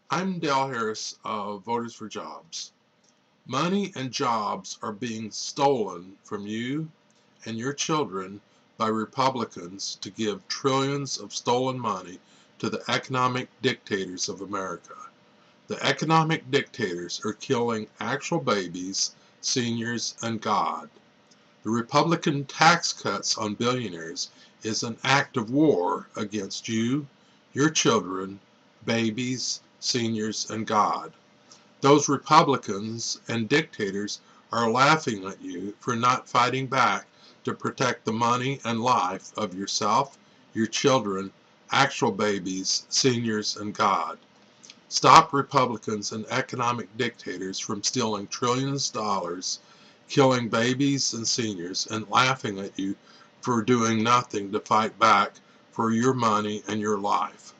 I'm Dale Harris of Voters for Jobs. Money and jobs are being stolen from you and your children by Republicans to give trillions of stolen money to the economic dictators of America. The economic dictators are killing actual babies, seniors, and God. The Republican tax cuts on billionaires is an act of war against you, your children, babies, seniors, and God. Those Republicans and dictators are laughing at you for not fighting back to protect the money and life of yourself, your children, actual babies, seniors, and God. Stop Republicans and economic dictators from stealing trillions of dollars, killing babies and seniors, and laughing at you for doing nothing to fight back for your money and your life.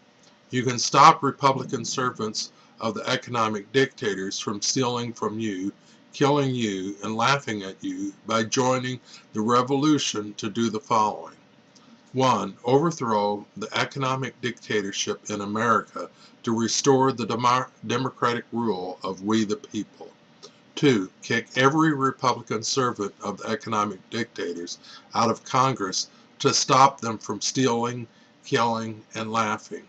You can stop Republican servants of the economic dictators from stealing from you, killing you, and laughing at you by joining the revolution to do the following. 1. Overthrow the economic dictatorship in America to restore the democratic rule of we the people. 2. Kick every Republican servant of the economic dictators out of Congress to stop them from stealing, killing, and laughing.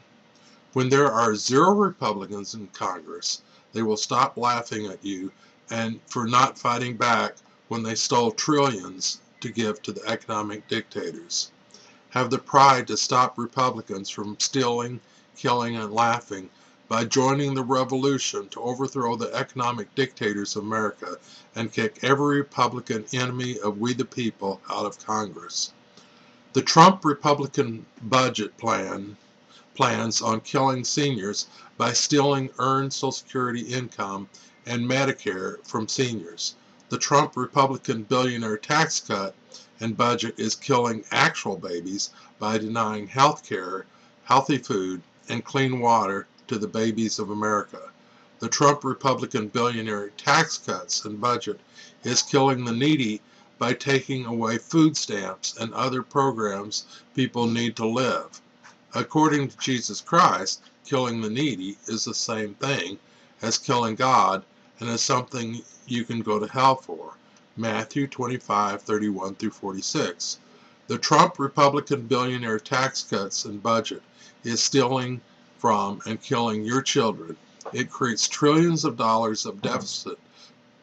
When there are 0 Republicans in Congress, they will stop laughing at you and for not fighting back when they stole trillions to give to the economic dictators. Have the pride to stop Republicans from stealing, killing, and laughing by joining the revolution to overthrow the economic dictators of America and kick every Republican enemy of we the people out of Congress. The Trump Republican budget plans on killing seniors by stealing earned Social Security income and Medicare from seniors. The Trump Republican billionaire tax cut and budget is killing actual babies by denying health care, healthy food, and clean water to the babies of America. The Trump Republican billionaire tax cuts and budget is killing the needy by taking away food stamps and other programs people need to live. According to Jesus Christ, killing the needy is the same thing as killing God and is something you can go to hell for. Matthew 25:31 through 46. The Trump Republican billionaire tax cuts and budget is stealing from and killing your children. It creates trillions of dollars of deficit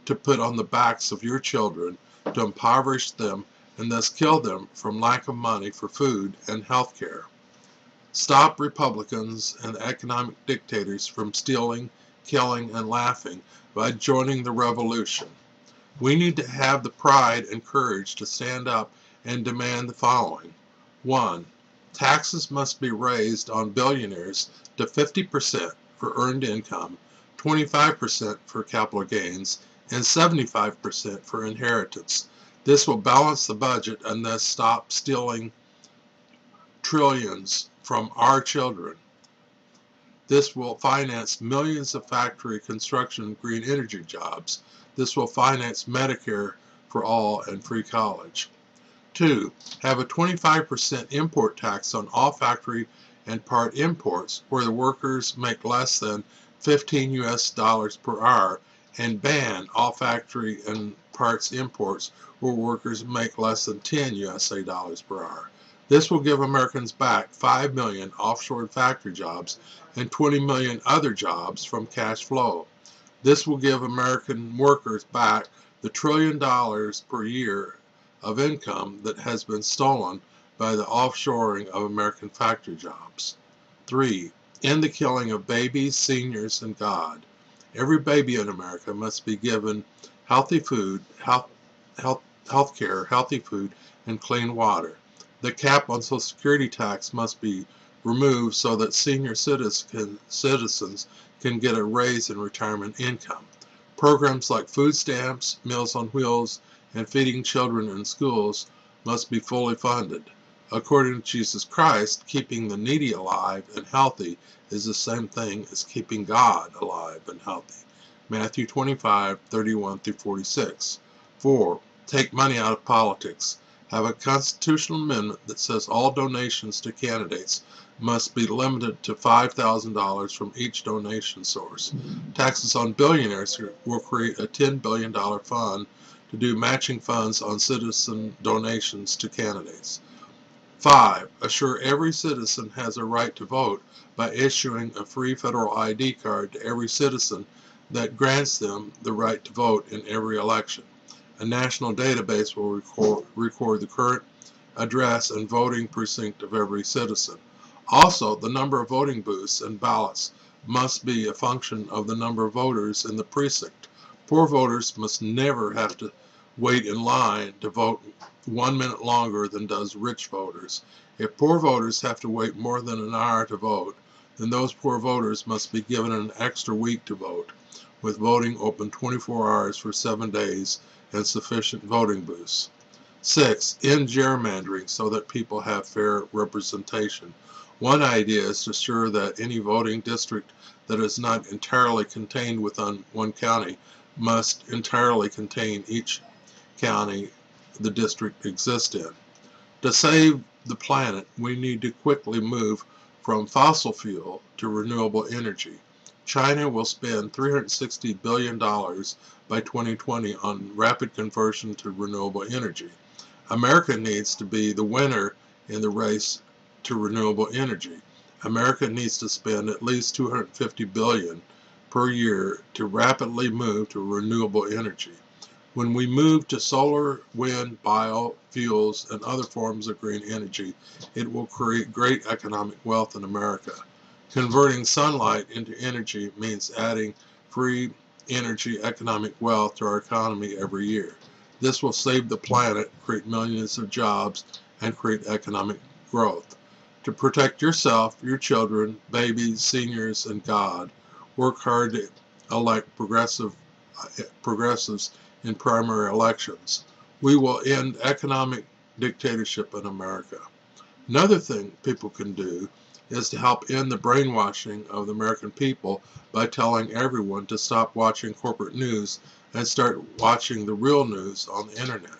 to put on the backs of your children to impoverish them and thus kill them from lack of money for food and health care. Stop Republicans and economic dictators from stealing, killing, and laughing by joining the revolution. We need to have the pride and courage to stand up and demand the following. 1. Taxes must be raised on billionaires to 50% for earned income, 25% for capital gains, and 75% for inheritance. This will balance the budget and thus stop stealing trillions from our children. This will finance millions of factory, construction, and green energy jobs. This will finance Medicare for all and free college. 2. Have a 25% import tax on all factory and part imports where the workers make less than $15 per hour and ban all factory and parts imports where workers make less than $10 per hour. This will give Americans back 5 million offshore factory jobs and 20 million other jobs from cash flow. This will give American workers back the $1 trillion per year of income that has been stolen by the offshoring of American factory jobs. 3. End the killing of babies, seniors, and God. Every baby in America must be given healthy food, health care, healthy food, and clean water. The cap on Social Security tax must be removed so that senior citizens can get a raise in retirement income. Programs like food stamps, Meals on Wheels, and feeding children in schools must be fully funded. According to Jesus Christ, keeping the needy alive and healthy is the same thing as keeping God alive and healthy. Matthew 25:31 through 46. 4. Take money out of politics. have a constitutional amendment that says all donations to candidates must be limited to $5,000 from each donation source. Taxes on billionaires will create a $10 billion fund to do matching funds on citizen donations to candidates. 5. Assure every citizen has a right to vote by issuing a free federal ID card to every citizen that grants them the right to vote in every election. A national database will record the current address and voting precinct of every citizen. Also, the number of voting booths and ballots must be a function of the number of voters in the precinct. Poor voters must never have to wait in line to vote 1 minute longer than does rich voters. If poor voters have to wait more than an hour to vote, then those poor voters must be given an extra week to vote, with voting open 24 hours for 7 days and sufficient voting booths. 6. End gerrymandering so that people have fair representation. One idea is to ensure that any voting district that is not entirely contained within one county must entirely contain each county the district exists in. To save the planet, we need to quickly move from fossil fuel to renewable energy. China will spend $360 billion by 2020 on rapid conversion to renewable energy. America needs to be the winner in the race to renewable energy. America needs to spend at least $250 billion per year to rapidly move to renewable energy. When we move to solar, wind, biofuels, and other forms of green energy, it will create great economic wealth in America. Converting sunlight into energy means adding free energy economic wealth to our economy every year. This will save the planet, create millions of jobs, and create economic growth. To protect yourself, your children, babies, seniors, and God, work hard to elect progressives in primary elections. We will end economic dictatorship in America. Another thing people can do is to help end the brainwashing of the American people by telling everyone to stop watching corporate news and start watching the real news on the internet.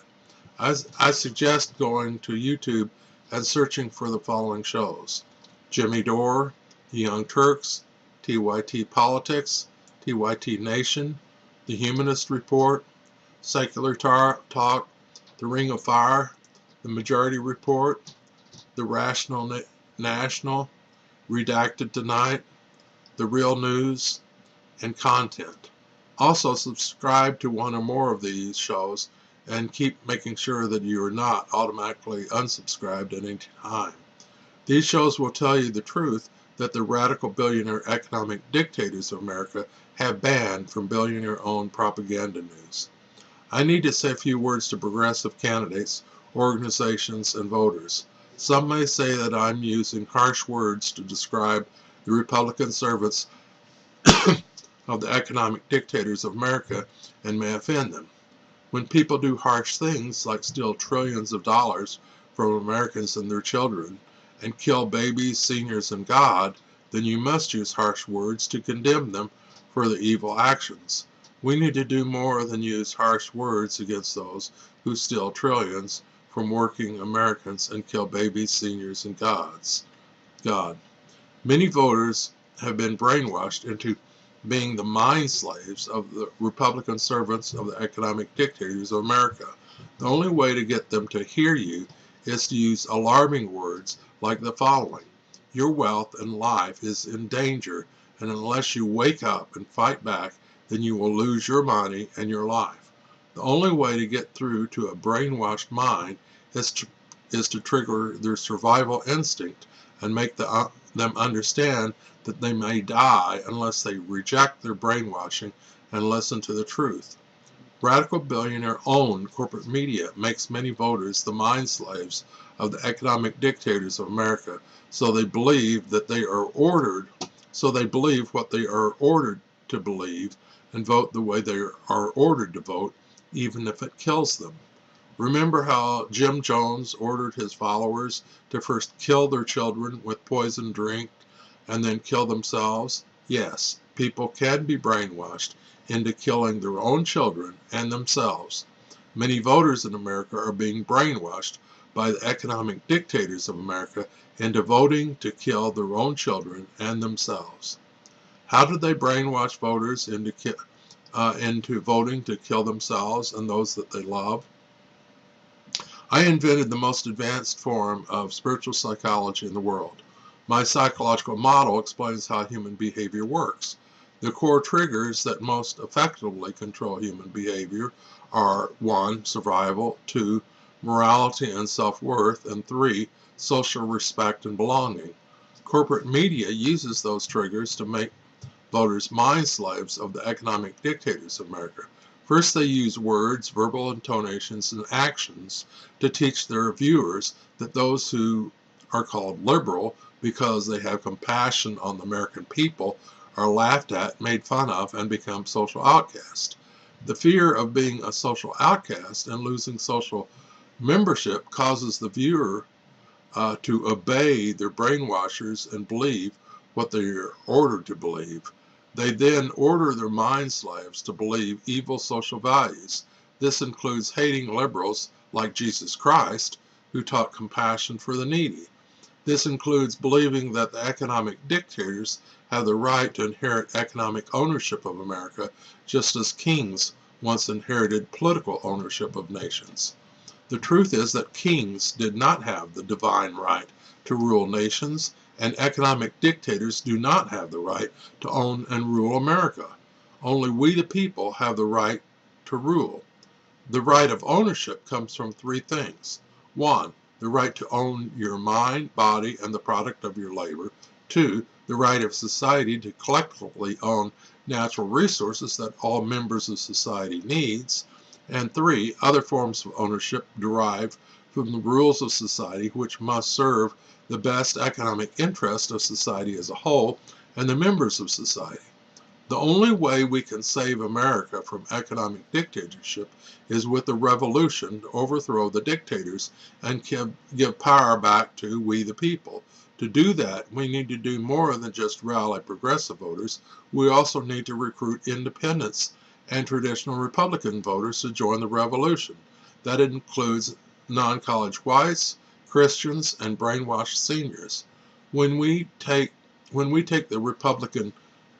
I suggest going to YouTube and searching for the following shows: Jimmy Dore, The Young Turks, TYT Politics, TYT Nation, The Humanist Report, Secular Talk, The Ring of Fire, The Majority Report, The Rational National, Redacted Tonight, The Real News, and Content. Also, subscribe to one or more of these shows and keep making sure that you are not automatically unsubscribed at any time. These shows will tell you the truth that the radical billionaire economic dictators of America have banned from billionaire-owned propaganda news. I need to say a few words to progressive candidates, organizations, and voters. Some may say that I'm using harsh words to describe the Republican servants of the economic dictators of America and may offend them. When people do harsh things like steal trillions of dollars from Americans and their children and kill babies, seniors, and God, then you must use harsh words to condemn them for the evil actions. We need to do more than use harsh words against those who steal trillions from working Americans and kill babies, seniors, and God. Many voters have been brainwashed into being the mind slaves of the Republican servants of the economic dictators of America. The only way to get them to hear you is to use alarming words like the following: your wealth and life is in danger, and unless you wake up and fight back, then you will lose your money and your life. The only way to get through to a brainwashed mind is to trigger their survival instinct and make them understand that they may die unless they reject their brainwashing and listen to the truth. Radical billionaire-owned corporate media makes many voters the mind slaves of the economic dictators of America, so they believe what they are ordered to believe and vote the way they are ordered to vote, even if it kills them. Remember how Jim Jones ordered his followers to first kill their children with poisoned drink and then kill themselves? Yes, people can be brainwashed into killing their own children and themselves. Many voters in America are being brainwashed by the economic dictators of America into voting to kill their own children and themselves. How did they brainwash voters into voting to kill themselves and those that they love? I invented the most advanced form of spiritual psychology in the world. My psychological model explains how human behavior works. The core triggers that most effectively control human behavior are 1. Survival, 2. Morality and self-worth, and 3. Social respect and belonging. Corporate media uses those triggers to make voters mind slaves of the economic dictators of America. First, they use words, verbal intonations, and actions to teach their viewers that those who are called liberal because they have compassion on the American people are laughed at, made fun of, and become social outcasts. The fear of being a social outcast and losing social membership causes the viewer to obey their brainwashers and believe what they are ordered to believe. They then order their mind slaves to believe evil social values. This includes hating liberals like Jesus Christ, who taught compassion for the needy. This includes believing that the economic dictators have the right to inherit economic ownership of America, just as kings once inherited political ownership of nations. The truth is that kings did not have the divine right to rule nations, and economic dictators do not have the right to own and rule America. Only we the people have the right to rule. The right of ownership comes from 3 things. 1. The right to own your mind, body, and the product of your labor. 2. The right of society to collectively own natural resources that all members of society needs. And 3. Other forms of ownership derived from the rules of society, which must serve the best economic interest of society as a whole and the members of society. The only way we can save America from economic dictatorship is with the revolution to overthrow the dictators and give power back to we the people. To do that, we need to do more than just rally progressive voters. We also need to recruit independents and traditional Republican voters to join the revolution. That includes non-college whites, Christians, and brainwashed seniors. When we take the Republican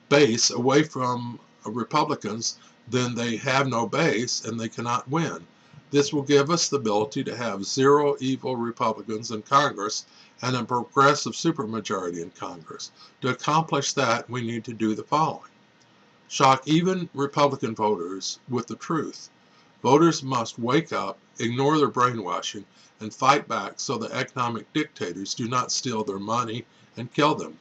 base away from Republicans, then they have no base and they cannot win. This will give us the ability to have 0 evil Republicans in Congress and a progressive supermajority in Congress. To accomplish that, we need to do the following. Shock even Republican voters with the truth. Voters must wake up, ignore their brainwashing, and fight back so the economic dictators do not steal their money and kill them.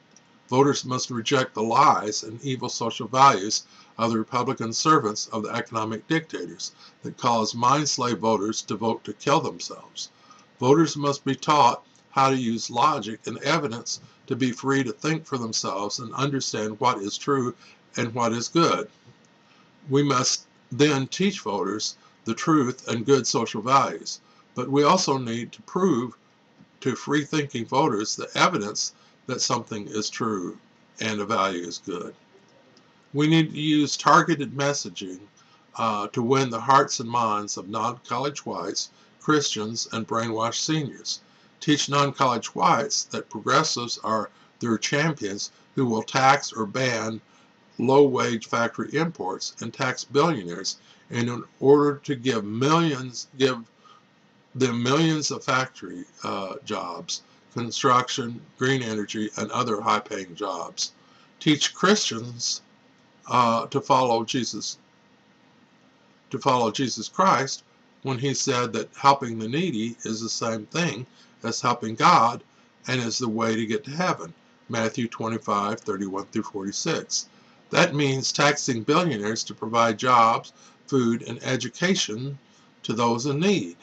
Voters must reject the lies and evil social values of the Republican servants of the economic dictators that cause mind slave voters to vote to kill themselves. Voters must be taught how to use logic and evidence to be free to think for themselves and understand what is true and what is good. We must then teach voters the truth and good social values, but we also need to prove to free-thinking voters the evidence that something is true and a value is good. We need to use targeted messaging to win the hearts and minds of non-college whites, Christians, and brainwashed seniors. Teach non-college whites that progressives are their champions who will tax or ban low-wage factory imports and tax billionaires in order to give them millions of factory jobs, construction, green energy, and other high-paying jobs. Teach Christians to follow Jesus Christ when he said that helping the needy is the same thing as helping God and is the way to get to heaven. Matthew 25:31-46. That means taxing billionaires to provide jobs, food, and education to those in need.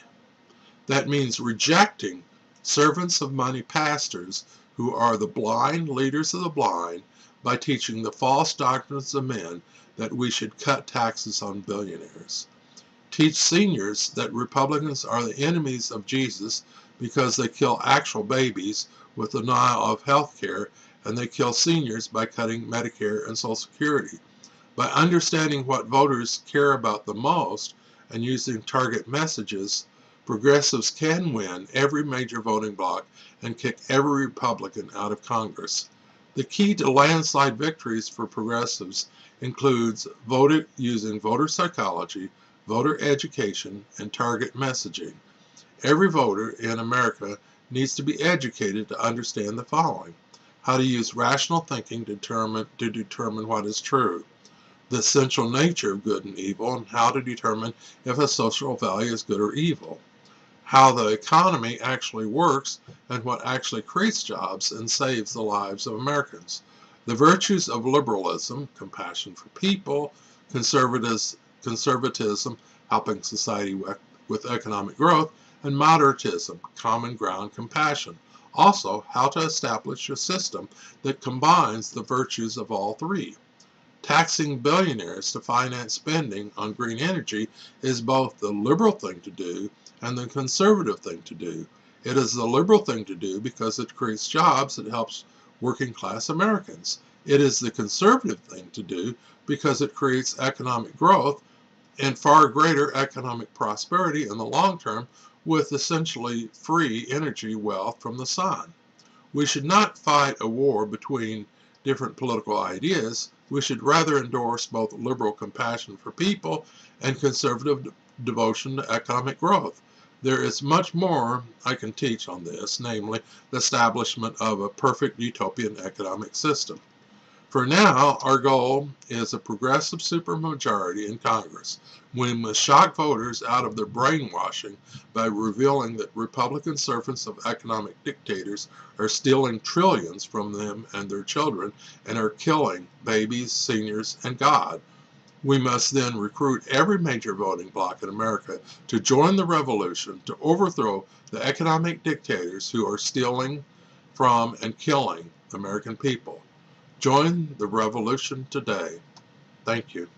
That means rejecting servants of money pastors who are the blind leaders of the blind by teaching the false doctrines of men that we should cut taxes on billionaires. Teach seniors that Republicans are the enemies of Jesus because they kill actual babies with denial of health care, and they kill seniors by cutting Medicare and Social Security. By understanding what voters care about the most and using target messages Progressives can win every major voting bloc and kick every Republican out of Congress. The key to landslide victories for progressives includes using voter psychology, voter education, and target messaging. Every voter in America needs to be educated to understand the following: how to use rational thinking to determine what is true, the essential nature of good and evil, and how to determine if a social value is good or evil, how the economy actually works and what actually creates jobs and saves the lives of Americans, the virtues of liberalism, compassion for people, conservatism, helping society with economic growth, and moderatism, common ground compassion. Also, how to establish a system that combines the virtues of all three. Taxing billionaires to finance spending on green energy is both the liberal thing to do and the conservative thing to do. It is the liberal thing to do because it creates jobs that helps working class Americans. It is the conservative thing to do because it creates economic growth and far greater economic prosperity in the long term with essentially free energy wealth from the sun. We should not fight a war between different political ideas. We should rather endorse both liberal compassion for people and conservative devotion to economic growth. There is much more I can teach on this, namely the establishment of a perfect utopian economic system. For now, our goal is a progressive supermajority in Congress. We must shock voters out of their brainwashing by revealing that Republican servants of economic dictators are stealing trillions from them and their children and are killing babies, seniors, and God. We must then recruit every major voting bloc in America to join the revolution to overthrow the economic dictators who are stealing from and killing the American people. Join the revolution today. Thank you.